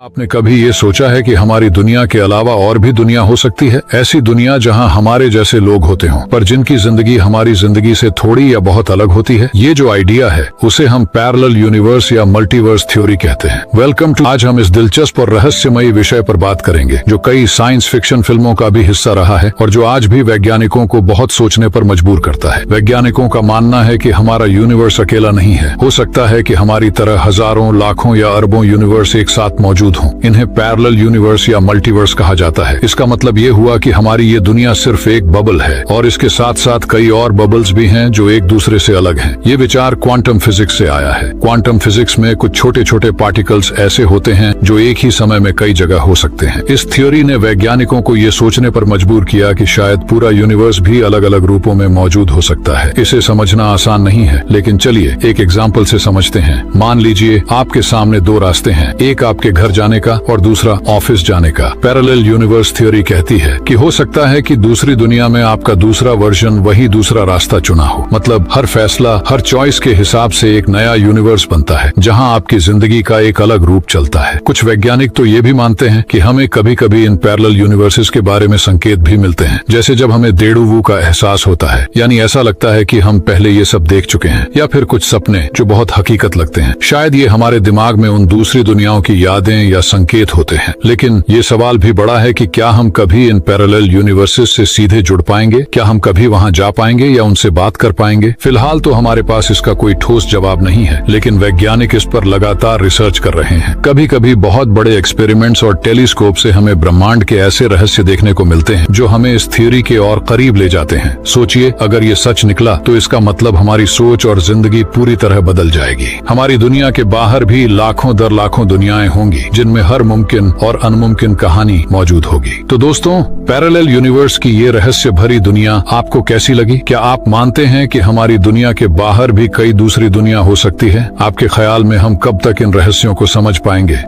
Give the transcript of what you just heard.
आपने कभी ये सोचा है कि हमारी दुनिया के अलावा और भी दुनिया हो सकती है? ऐसी दुनिया जहां हमारे जैसे लोग होते हों, पर जिनकी जिंदगी हमारी जिंदगी से थोड़ी या बहुत अलग होती है। ये जो आइडिया है उसे हम पैरेलल यूनिवर्स या मल्टीवर्स थ्योरी कहते हैं। Welcome to. आज हम इस दिलचस्प और रहस्यमयी विषय पर बात करेंगे जो कई साइंस फिक्शन फिल्मों का भी हिस्सा रहा है और जो आज भी वैज्ञानिकों को बहुत सोचने पर मजबूर करता है। वैज्ञानिकों का मानना है कि हमारा यूनिवर्स अकेला नहीं है। हो सकता है कि हमारी तरह हजारों, लाखों या अरबों यूनिवर्स एक साथ मौजूद हों। इन्हें पैरेलल यूनिवर्स या मल्टीवर्स कहा जाता है। इसका मतलब ये हुआ कि हमारी ये दुनिया सिर्फ एक बबल है और इसके साथ साथ कई और बबल्स भी हैं जो एक दूसरे से अलग हैं। ये विचार क्वांटम फिजिक्स से आया है। क्वांटम फिजिक्स में कुछ छोटे छोटे पार्टिकल्स ऐसे होते हैं जो एक ही समय में कई जगह हो सकते हैं। इस थ्योरी ने वैज्ञानिकों को ये सोचने पर मजबूर किया कि शायद पूरा यूनिवर्स भी अलग अलग रूपों में मौजूद हो सकता है। इसे समझना आसान नहीं है, लेकिन चलिए एक एग्जाम्पल से समझते हैं। मान लीजिए आपके सामने दो रास्ते हैं, एक आपके घर जाने का और दूसरा ऑफिस जाने का। पैरेलल यूनिवर्स थ्योरी कहती है कि हो सकता है कि दूसरी दुनिया में आपका दूसरा वर्जन वही दूसरा रास्ता चुना हो। मतलब हर फैसला, हर चॉइस के हिसाब से एक नया यूनिवर्स बनता है जहां आपकी जिंदगी का एक अलग रूप चलता है। कुछ वैज्ञानिक तो ये भी मानते हैं कि हमें कभी कभी इन पैरेलल यूनिवर्सेस के बारे में संकेत भी मिलते हैं, जैसे जब हमें डेडू वू का एहसास होता है, यानी ऐसा लगता है कि हम पहले ये सब देख चुके हैं, या फिर कुछ सपने जो बहुत हकीकत लगते हैं। शायद ये हमारे दिमाग में उन दूसरी दुनियाओं की यादें या संकेत होते हैं। लेकिन ये सवाल भी बड़ा है कि क्या हम कभी इन पैरेलल यूनिवर्सेस से सीधे जुड़ पाएंगे? क्या हम कभी वहां जा पाएंगे या उनसे बात कर पाएंगे? फिलहाल तो हमारे पास इसका कोई ठोस जवाब नहीं है, लेकिन वैज्ञानिक इस पर लगातार रिसर्च कर रहे हैं। कभी कभी बहुत बड़े एक्सपेरिमेंट्स और टेलीस्कोप से हमें ब्रह्मांड के ऐसे रहस्य देखने को मिलते हैं जो हमें इस थ्योरी के और करीब ले जाते हैं। सोचिए, अगर ये सच निकला तो इसका मतलब हमारी सोच और जिंदगी पूरी तरह बदल जाएगी। हमारी दुनिया के बाहर भी लाखों दर लाखों दुनियाएं होंगी जिनमें हर मुमकिन और अनमुमकिन कहानी मौजूद होगी। तो दोस्तों, पैरेलल यूनिवर्स की ये रहस्य भरी दुनिया आपको कैसी लगी? क्या आप मानते हैं कि हमारी दुनिया के बाहर भी कई दूसरी दुनिया हो सकती है? आपके ख्याल में हम कब तक इन रहस्यों को समझ पाएंगे?